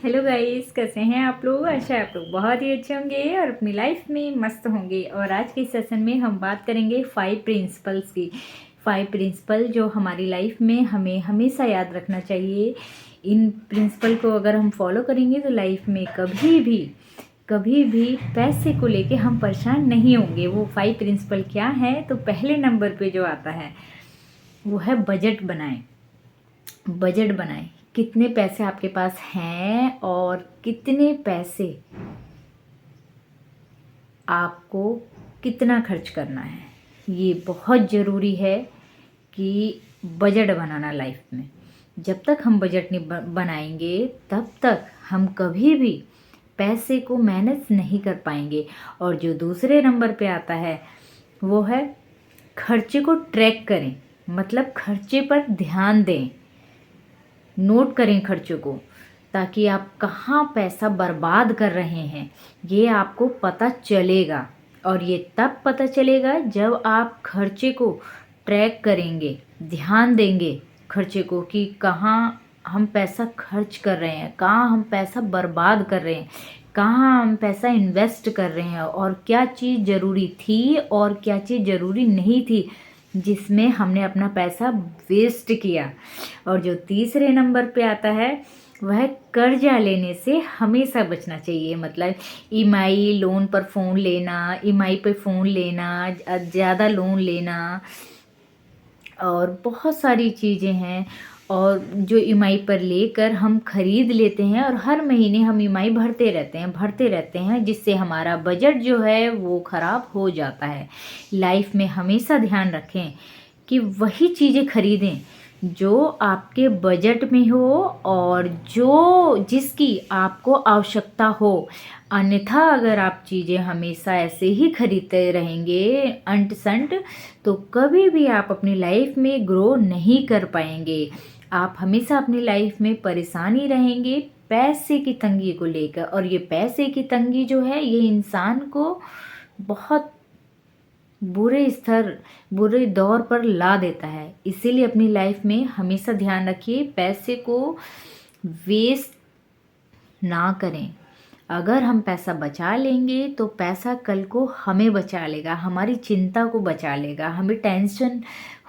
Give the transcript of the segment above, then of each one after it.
Hello guys, कैसे हैं आप लोग। आशा है आप लोग बहुत ही अच्छे होंगे और अपनी लाइफ में मस्त होंगे। और आज के सेशन में हम बात करेंगे 5 प्रिंसिपल्स की। 5 प्रिंसिपल जो हमारी लाइफ में हमें हमेशा याद रखना चाहिए। इन प्रिंसिपल को अगर हम फॉलो करेंगे तो लाइफ में कभी भी पैसे को लेके हम परेशान नहीं होंगे। वो 5 प्रिंसिपल क्या है, तो पहले नंबर पे जो आता है वो है बजट बनाएं। बजट बनाएं, कितने पैसे आपके पास हैं और कितने पैसे आपको कितना खर्च करना है। ये बहुत ज़रूरी है कि बजट बनाना लाइफ में। जब तक हम बजट नहीं बनाएंगे तब तक हम कभी भी पैसे को मैनेज नहीं कर पाएंगे। और जो दूसरे नंबर पे आता है वो है खर्चे को ट्रैक करें, मतलब खर्चे पर ध्यान दें, नोट करें खर्चों को, ताकि आप कहाँ पैसा बर्बाद कर रहे हैं ये आपको पता चलेगा। और ये तब पता चलेगा जब आप खर्चे को ट्रैक करेंगे, ध्यान देंगे खर्चे को कि कहाँ हम पैसा खर्च कर रहे हैं, कहाँ हम पैसा बर्बाद कर रहे हैं, कहाँ हम पैसा इन्वेस्ट कर रहे हैं, और क्या चीज़ ज़रूरी थी और क्या चीज़ ज़रूरी नहीं थी जिसमें हमने अपना पैसा वेस्ट किया। और जो तीसरे नंबर पे आता है वह कर्जा लेने से हमेशा बचना चाहिए। मतलब ईएमआई लोन पर फ़ोन लेना, ईएमआई पे फ़ोन लेना, ज़्यादा लोन लेना, और बहुत सारी चीज़ें हैं और जो ईएमआई पर लेकर हम खरीद लेते हैं और हर महीने हम ईएमआई भरते रहते हैं जिससे हमारा बजट जो है वो ख़राब हो जाता है। लाइफ में हमेशा ध्यान रखें कि वही चीज़ें खरीदें जो आपके बजट में हो और जो जिसकी आपको आवश्यकता हो। अन्यथा अगर आप चीज़ें हमेशा ऐसे ही खरीदते रहेंगे अंट संट, तो कभी भी आप अपनी लाइफ में ग्रो नहीं कर पाएंगे। आप हमेशा अपनी लाइफ में परेशानी रहेंगे पैसे की तंगी को लेकर। और ये पैसे की तंगी जो है ये इंसान को बहुत बुरे दौर पर ला देता है। इसीलिए अपनी लाइफ में हमेशा ध्यान रखिए, पैसे को वेस्ट ना करें। अगर हम पैसा बचा लेंगे तो पैसा कल को हमें बचा लेगा, हमारी चिंता को बचा लेगा, हमें टेंशन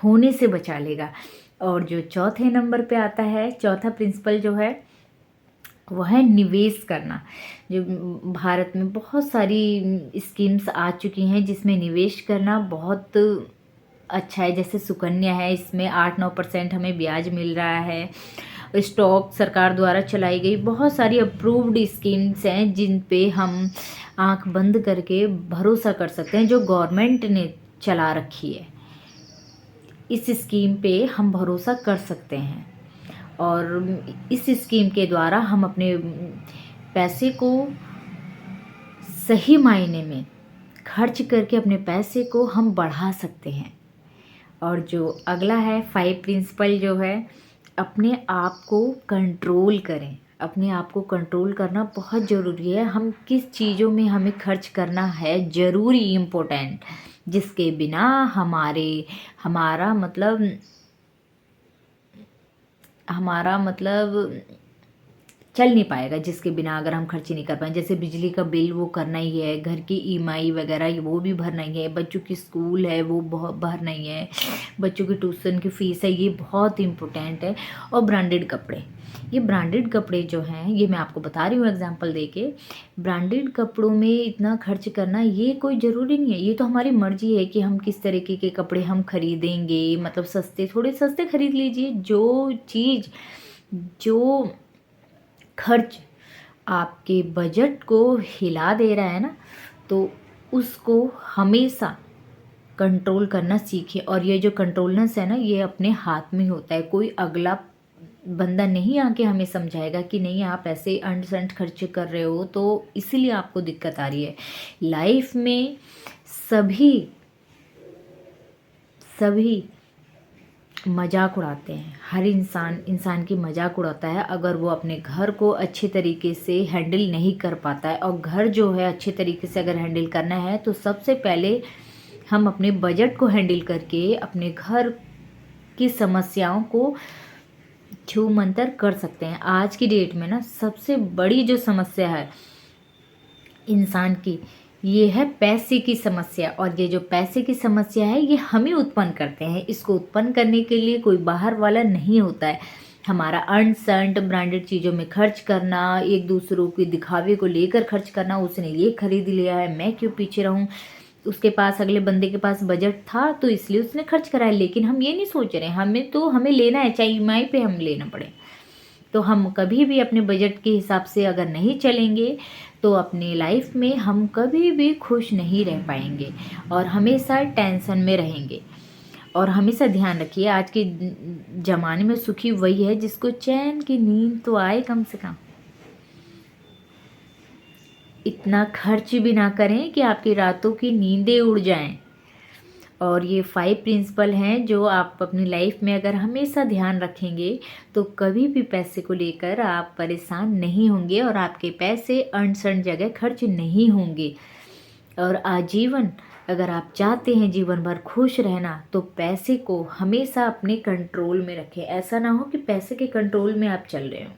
होने से बचा लेगा। और जो चौथे नंबर पे आता है, चौथा प्रिंसिपल जो है वह है निवेश करना। जो भारत में बहुत सारी स्कीम्स आ चुकी हैं जिसमें निवेश करना बहुत अच्छा है। जैसे सुकन्या है, इसमें 8-9% हमें ब्याज मिल रहा है। स्टॉक सरकार द्वारा चलाई गई बहुत सारी अप्रूव्ड स्कीम्स हैं जिन पे हम आंख बंद करके भरोसा कर सकते हैं, जो गवर्नमेंट ने चला रखी है। इस स्कीम पे हम भरोसा कर सकते हैं और इस स्कीम के द्वारा हम अपने पैसे को सही मायने में खर्च करके अपने पैसे को हम बढ़ा सकते हैं। और जो अगला है 5 प्रिंसिपल जो है, अपने आप को कंट्रोल करें। अपने आप को कंट्रोल करना बहुत ज़रूरी है। हम किस चीज़ों में हमें खर्च करना है ज़रूरी, इम्पोर्टेंट, जिसके बिना हमारा मतलब चल नहीं पाएगा, जिसके बिना अगर हम खर्च नहीं कर पाए। जैसे बिजली का बिल वो करना ही है, घर की ईएमआई वगैरह वो भी भरना ही है, बच्चों की स्कूल है वो भरना ही है, बच्चों की ट्यूशन की फ़ीस है, ये बहुत इम्पोर्टेंट है। और ब्रांडेड कपड़े, ये ब्रांडेड कपड़े जो हैं, ये मैं आपको बता रही हूँ एग्जांपल देके। ब्रांडेड कपड़ों में इतना खर्च करना ये कोई ज़रूरी नहीं है। ये तो हमारी मर्जी है कि हम किस तरीके के कपड़े हम खरीदेंगे। मतलब थोड़े सस्ते खरीद लीजिए। जो खर्च आपके बजट को हिला दे रहा है ना, तो उसको हमेशा कंट्रोल करना सीखिए। और ये जो कंट्रोलनेस है ना, ये अपने हाथ में होता है। कोई अगला बंदा नहीं आके हमें समझाएगा कि नहीं आप ऐसे अंट संट खर्च कर रहे हो, तो इसीलिए आपको दिक्कत आ रही है। लाइफ में सभी मजाक उड़ाते हैं। हर इंसान की मजाक उड़ाता है अगर वो अपने घर को अच्छे तरीके से हैंडल नहीं कर पाता है। और घर जो है अच्छे तरीके से अगर हैंडल करना है तो सबसे पहले हम अपने बजट को हैंडल करके अपने घर की समस्याओं को छू मंतर कर सकते हैं। आज की डेट में ना सबसे बड़ी जो समस्या है इंसान की, ये है पैसे की समस्या। और ये जो पैसे की समस्या है ये हम ही उत्पन्न करते हैं। इसको उत्पन्न करने के लिए कोई बाहर वाला नहीं होता है। हमारा अनसर्ट ब्रांडेड चीज़ों में खर्च करना, एक दूसरों के दिखावे को लेकर खर्च करना, उसने ये खरीद लिया है मैं क्यों पीछे रहूं, उसके पास, अगले बंदे के पास बजट था तो इसलिए उसने खर्च कराया। लेकिन हम ये नहीं सोच रहे हमें लेना है, चाहे ईएमआई पे हम लेना पड़े। तो हम कभी भी अपने बजट के हिसाब से अगर नहीं चलेंगे तो अपनी लाइफ में हम कभी भी खुश नहीं रह पाएंगे और हमेशा टेंशन में रहेंगे। और हमेशा ध्यान रखिए, आज के ज़माने में सुखी वही है जिसको चैन की नींद तो आए कम से कम। इतना खर्च भी ना करें कि आपकी रातों की नींदें उड़ जाएं। और ये 5 प्रिंसिपल हैं जो आप अपनी लाइफ में अगर हमेशा ध्यान रखेंगे तो कभी भी पैसे को लेकर आप परेशान नहीं होंगे और आपके पैसे अनसन जगह खर्च नहीं होंगे। और आजीवन अगर आप चाहते हैं जीवन भर खुश रहना तो पैसे को हमेशा अपने कंट्रोल में रखें। ऐसा ना हो कि पैसे के कंट्रोल में आप चल रहे हो।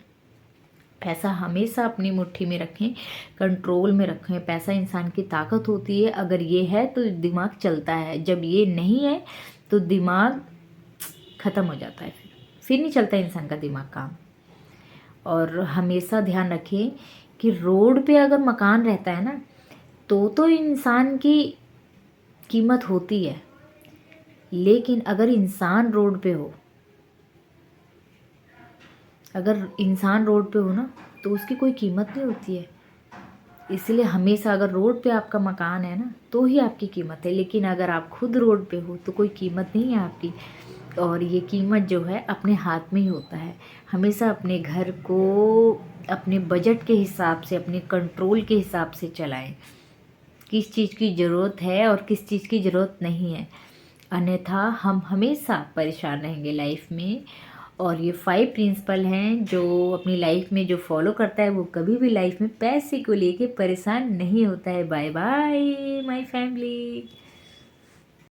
पैसा हमेशा अपनी मुट्ठी में रखें, कंट्रोल में रखें। पैसा इंसान की ताकत होती है। अगर ये है तो दिमाग चलता है, जब ये नहीं है तो दिमाग ख़त्म हो जाता है। फिर नहीं चलता इंसान का दिमाग काम। और हमेशा ध्यान रखें कि रोड पे अगर मकान रहता है ना तो इंसान की कीमत होती है। लेकिन अगर इंसान रोड पे हो, अगर इंसान रोड पे हो ना तो उसकी कोई कीमत नहीं होती है। इसलिए हमेशा अगर रोड पे आपका मकान है ना तो ही आपकी कीमत है। लेकिन अगर आप खुद रोड पे हो तो कोई कीमत नहीं है आपकी। और ये कीमत जो है अपने हाथ में ही होता है। हमेशा अपने घर को अपने बजट के हिसाब से, अपने कंट्रोल के हिसाब से चलाएं। किस चीज़ की ज़रूरत है और किस चीज़ की ज़रूरत नहीं है, अन्यथा हम हमेशा परेशान रहेंगे लाइफ में। और ये 5 प्रिंसिपल हैं जो अपनी लाइफ में जो फॉलो करता है वो कभी भी लाइफ में पैसे को लेके परेशान नहीं होता है। Bye bye my family.